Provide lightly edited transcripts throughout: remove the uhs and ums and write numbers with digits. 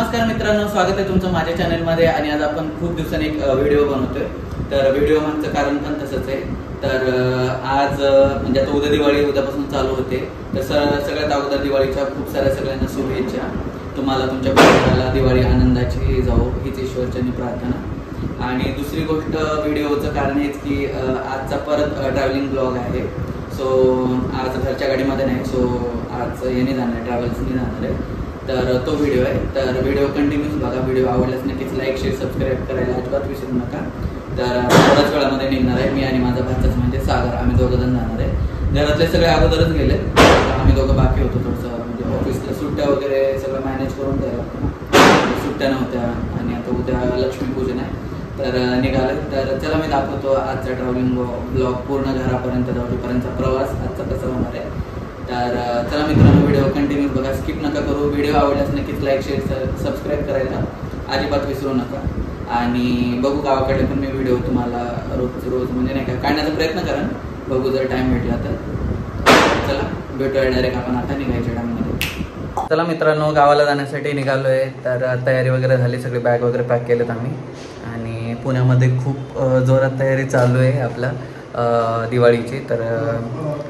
नमस्कार मित्रांनो, स्वागत आहे तुमचं माझ्या चॅनलमध्ये. आणि आज आपण खूप दिवसांनी एक व्हिडिओ बनवतोय. तर व्हिडिओ मागचं कारण पण तसंच आहे. तर आज म्हणजे आता उद्या दिवाळी, उद्यापासून चालू होते. तर सगळ्यात अगोदर दिवाळीच्या खूप साऱ्या सगळ्यांना शुभेच्छा. तुम्हाला तुमच्या परिवाराला दिवाळी आनंदाची जाऊ हीच ईश्वरचरणी प्रार्थना. आणि दुसरी गोष्ट व्हिडिओचं कारण हेच की आजचा परत ट्रॅव्हलिंग ब्लॉग आहे. सो आज घरच्या गाडीमध्ये नाही, सो आज याने जाणार आहे, ट्रॅव्हल्सने जाणार आहे. तर तो व्हिडिओ आहे. तर व्हिडिओ कंटिन्यूस बघा. व्हिडिओ आवडल्यास नक्कीच लाईक, शेअर, सबस्क्राईब करायला अजिबात विसरू नका. तर थोड्याच वेळामध्ये निघणार आहे. मी आणि माझा भाचाच म्हणजे सागर, आम्ही दोघं जण जाणार आहे. घरातले सगळे अगोदरच गेले, आम्ही दोघं बाकी होतो. थोडंसं म्हणजे ऑफिसला सुट्ट्या वगैरे सगळं मॅनेज करून द्यायला सुट्ट्या नव्हत्या. आणि आता उद्या लक्ष्मीपूजन आहे, तर निघाले. तर चला मी दाखवतो आजचा ट्रॅव्हलिंग ब्लॉग, पूर्ण घरापर्यंत जाऊपर्यंतचा प्रवास आजचा कसा होणार आहे. तर चला मित्रांनो, व्हिडिओ कंटिन्यू बघा, स्किप नका करू. व्हिडिओ आवडल्यास नक्कीच लाईक, शेअर, सबस्क्राईब करायला अजिबात विसरू नका. आणि बघू गावाकडे पण मी व्हिडिओ तुम्हाला रोज म्हणजे नाही का काढण्याचा प्रयत्न करा, बघू जर टाईम भेटला तर. चला भेटूया डायरेक्ट आपण आता निघायच्या टाईममध्ये. चला मित्रांनो, गावाला जाण्यासाठी निघालो आहे. तर तयारी वगैरे झाली, सगळे बॅग वगैरे पॅक केलेत आम्ही. आणि पुण्यामध्ये खूप जोरात तयारी चालू आहे आपल्या दिवाळीची. तर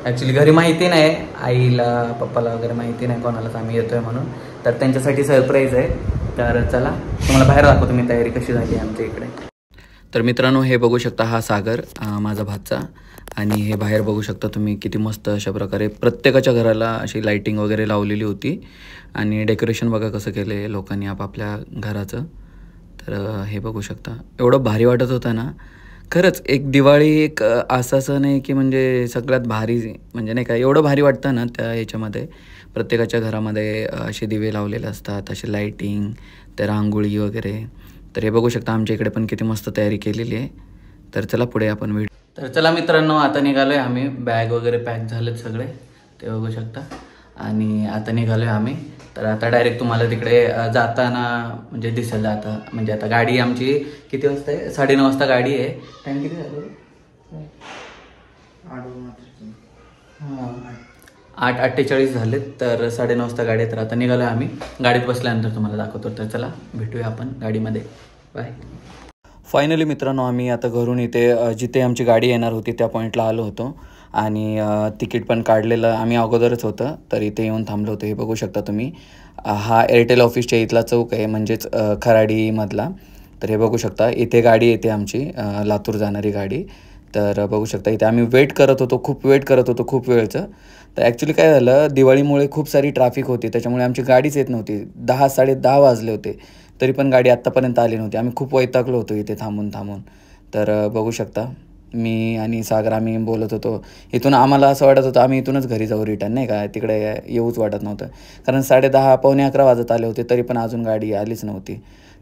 ॲक्च्युली घरी माहिती नाही, आईला पप्पाला वगैरे माहिती नाही कोणालाच आम्ही येतो आहे म्हणून. तर त्यांच्यासाठी सरप्राईज आहे. तर चला तुम्हाला बाहेर दाखवतो मी तयारी कशी झाली आमच्या इकडे. तर मित्रांनो, हे बघू शकता, हा सागर माझा भाचा. आणि हे बाहेर बघू शकता तुम्ही किती मस्त अशा प्रकारे प्रत्येकाच्या घराला अशी लाईटिंग वगैरे लावलेली होती. आणि डेकोरेशन बघा कसं केलं आहे लोकांनी आपापल्या घराचं. तर हे बघू शकता, एवढं भारी वाटत होतं ना. खरंच एक दिवाळी एक असा सण आहे की म्हणजे सगळ्यात भारी, म्हणजे नाही का एवढं भारी वाटतं ना त्या ह्याच्यामध्ये. प्रत्येकाच्या घरामध्ये असे दिवे लावलेले असतात, असे लाईटिंग, त्या रांगोळी वगैरे. तर हे बघू शकता आमच्या इकडे पण किती मस्त तयारी केलेली आहे. तर चला पुढे आपण व्हिडिओ. तर चला मित्रांनो, आता निघालो आहे आम्ही. बॅग वगैरे पॅक झालेत सगळे, ते बघू शकता. आणि आता निघालो आहे आम्ही. तर आता डायरेक्ट तुम्हाला तिकडे जाताना म्हणजे दिसेल. आता म्हणजे आता गाडी आमची किती वाजता आहे, 9:30 वाजता गाडी आहे. टाईम किती झालं? 8:48 झालेत. तर 9:30 वाजता गाडी आहे. तर आता निघालो आहे आम्ही. गाडीत बसल्यानंतर तुम्हाला दाखवतो. तर चला भेटूया आपण गाडीमध्ये. बाय. फायनली मित्रांनो, आम्ही आता घरून इथे जिथे आमची गाडी येणार होती त्या पॉईंटला आलो होतो. आणि तिकीट पण काढलेलं आम्ही अगोदरच होतं. तर इथे येऊन थांबलो होतो. हे बघू शकता तुम्ही, हा एअरटेल ऑफिसच्या इथला चौक आहे, म्हणजेच खराडीमधला. तर हे बघू शकता, इथे गाडी येते आमची लातूर जाणारी गाडी. तर बघू शकता इथे आम्ही वेट करत होतो, खूप वेट करत होतो, खूप वेळचं. तर ॲक्च्युली काय झालं, दिवाळीमुळे खूप सारी ट्रॅफिक होती, त्याच्यामुळे आमची गाडीच येत नव्हती. 10-10:30 वाजले होते, तरी पण गाडी आत्तापर्यंत आली नव्हती. आम्ही खूप वैतागलो होतो इथे थांबून. तर बघू शकता, मी आणि सागर आम्ही बोलत होतो. इथून आम्हाला असं वाटत होतं आम्ही इथूनच घरी जाऊ रिटर्न, नाही का, तिकडे येऊच वाटत नव्हतं. कारण 10:30 पावणे 11 वाजत आले होते, तरी पण अजून गाडी आलीच नव्हती.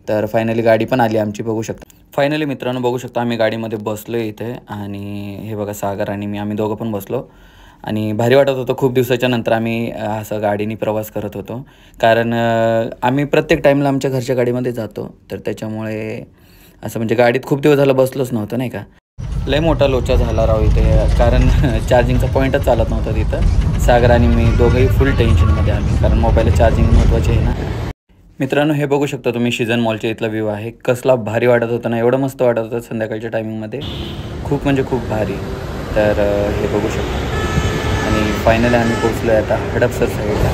तर फायनली गाडी पण आली आमची, बघू शकता. फायनली मित्रांनो बघू शकता, आम्ही गाडीमध्ये बसलो इथे. आणि हे बघा, सागर आणि मी, आम्ही दोघं पण बसलो. आणि भारी वाटत होतं. खूप दिवसाच्या नंतर आम्ही असं गाडीने प्रवास करत होतो. कारण आम्ही प्रत्येक टाईमला आमच्या घरच्या गाडीमध्ये जातो. तर त्याच्यामुळे असं म्हणजे गाडीत खूप दिवस झालं बसलोच नव्हतं, नाही का. लय मोठा लोचा झाला राव इथे, कारण चार्जिंगचा पॉईंटच चालत नव्हता तिथं. सागर आणि मी दोघंही फुल टेन्शनमध्ये आम्ही, कारण मोबाईलला चार्जिंग महत्त्वाची आहे ना. मित्रांनो, हे बघू शकता तुम्ही, सीझन मॉलच्या इथला व्ह्यू आहे. कसला भारी वाटत होता ना, एवढं मस्त वाटत होतं संध्याकाळच्या टायमिंगमध्ये, खूप म्हणजे खूप भारी. तर हे बघू शकता. आणि फायनली आम्ही पोचलो आहे आता हडपसर साईडला.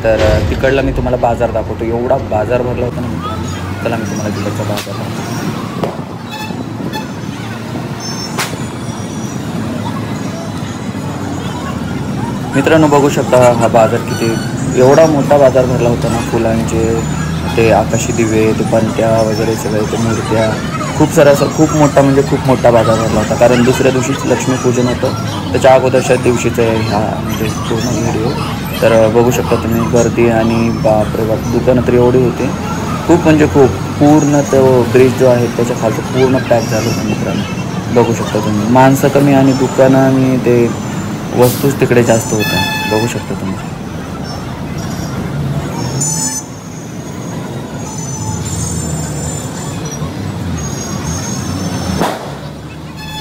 तर तिकडला मी तुम्हाला बाजार दाखवतो. एवढा बाजार भरला होता ना मित्रांनो. चला मी तुम्हाला तिकडचा बाजार दाखवतो. मित्रांनो बघू शकता हा बाजार किती, एवढा मोठा बाजार भरला होता ना. फुलांचे, ते आकाशी दिवे, ते पंत्या वगैरे सगळे, ते मूर्त्या, खूप सारा असं खूप मोठा म्हणजे खूप मोठा बाजार भरला होता. कारण दुसऱ्या दिवशीच लक्ष्मीपूजन होतं, त्याच्या अगोदरच्या दिवशीचं ह्या म्हणजे पूर्ण व्हिडिओ. तर बघू शकता तुम्ही गर्दी. आणि बापरे बाप, दुकानं तर एवढी होती, खूप म्हणजे खूप. पूर्ण तो ब्रिज जो आहे त्याच्या खालचं पूर्ण पॅक झालं होतं मित्रांनो. बघू शकता तुम्ही, माणसं कमी आणि दुकानं आणि ते वस्तूच तिकडे जास्त होत्या, बघू शकता तुम्ही.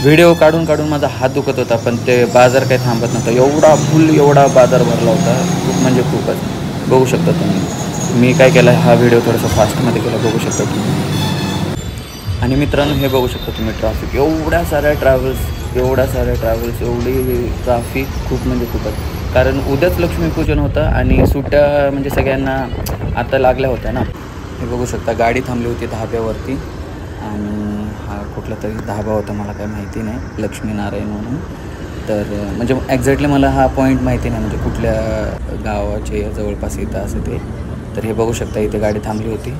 व्हिडिओ काढून काढून माझा हात दुखत होता, पण ते बाजार काही थांबत नव्हता. एवढा बाजार भरला होता, खूप म्हणजे खूपच. बघू शकता तुम्ही. मी काय केलं, हा व्हिडिओ थोडासा फास्टमध्ये केला, बघू शकता तुम्ही. आणि मित्रांनो हे बघू शकता तुम्ही ट्रॅफिक, एवढ्या साऱ्या ट्रॅव्हल्स, एवढी ट्रॅफिक खूप म्हणजे खूपच. कारण उद्याच लक्ष्मीपूजन होतं आणि सुट्ट्या म्हणजे सगळ्यांना आता लागल्या होत्या ना. हे बघू शकता गाडी थांबली होती धाब्यावरती आणि हा कुठला तरी धाबा होता, मला काय माहिती नाही, लक्ष्मीनारायण म्हणून. तर म्हणजे एक्झॅक्टली मला हा पॉईंट माहिती नाही, म्हणजे कुठल्या गावाचे जवळपास इथं असं ते. तर हे बघू शकता इथे गाडी थांबली होती.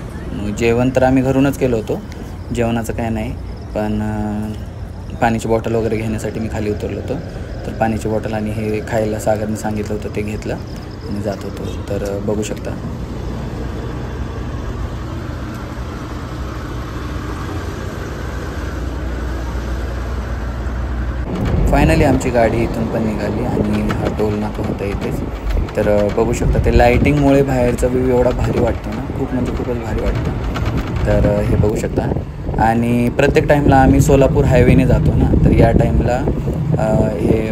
जेवण तर आम्ही घरूनच केलं होतं, जेवणाचं काय नाही, पण पाण्याची बॉटल वगैरे घेण्यासाठी मी खाली उतरलो होतो. तर पाण्याची बॉटल आणि हे खायला सागरने सांगितलं होतं ते घेतलं आणि जात होतो. तर बघू शकता फायनली आमची गाडी इथून पण निघाली आणि हा टोल नाका होता इथेच. तर बघू शकता ते लाईटिंगमुळे बाहेरचा व्ह्यू एवढा भारी वाटतो ना, खूप म्हणजे खूपच भारी वाटतं. तर हे बघू शकता. आणि प्रत्येक टाईमला आम्ही सोलापूर हायवेने जातो ना, तर या टाईमला हे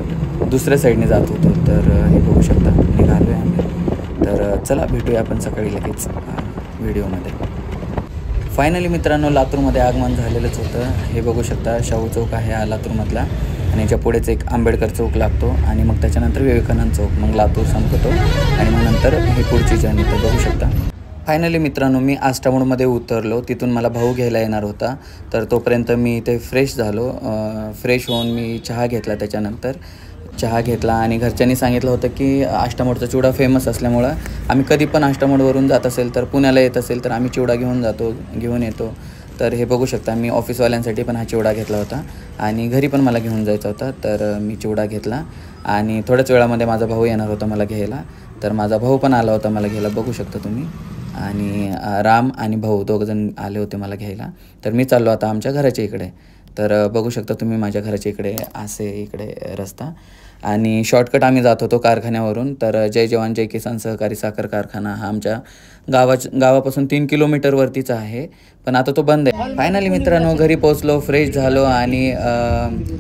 दुसऱ्या साईडने जात होतो. तर हे बघू शकता निघालो आहे आम्ही. तर चला भेटूया आपण सकाळी लगेच व्हिडिओमध्ये. फायनली मित्रांनो लातूरमध्ये आगमन झालेलंच होतं. हे बघू शकता शाहू चौक आहे हा लातूरमधला आणि याच्या पुढेच एक आंबेडकर चौक लागतो आणि मग त्याच्यानंतर विवेकानंद चौक, मग लातूर संपतो आणि मग नंतर ही पुढची जर्नी. तर बघू शकता फायनली मित्रांनो मी आष्टामोडमध्ये उतरलो. तिथून मला भाऊ घ्यायला येणार होता. तर तोपर्यंत मी इथे फ्रेश झालो. फ्रेश होऊन मी चहा घेतला. त्याच्यानंतर चहा घेतला आणि घरच्यांनी सांगितलं होतं की आष्टामोडचा चिवडा फेमस असल्यामुळं आम्ही कधी पण आष्टामोडवरून जात असेल तर पुण्याला येत असेल तर आम्ही चिवडा घेऊन येतो. तर हे बघू शकता मी ऑफिसवाल्यांसाठी पण हा चिवडा घेतला होता आणि घरी पण मला घेऊन जायचा होता. तर मी चिवडा घेतला आणि थोड्याच वेळामध्ये माझा भाऊ येणार होता मला घ्यायला. तर माझा भाऊ पण आला होता मला घ्यायला, बघू शकता तुम्ही. आणि राम आणि भाऊ दोघंजण आले होते मला घ्यायला. तर मी चाललो आता आमच्या घराच्या इकडे. तर बघू शकता तुम्ही माझ्या घराच्या इकडे असे इकडे रस्ता आणि शॉर्टकट आम्ही जात होतो कारखान्यावरून. तर जय जवान जय किसान सहकारी साखर कारखाना हा आमच्या गावापासून 3 किलोमीटरवरतीच आहे, पण आता तो बंद आहे. फायनली मित्रांनो घरी पोहोचलो, फ्रेश झालो आणि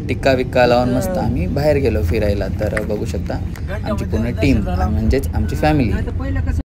टिक्का विक्का लावून मस्त आम्ही बाहेर गेलो फिरायला. तर बघू शकता आमची पूर्ण टीम म्हणजेच आमची फॅमिली.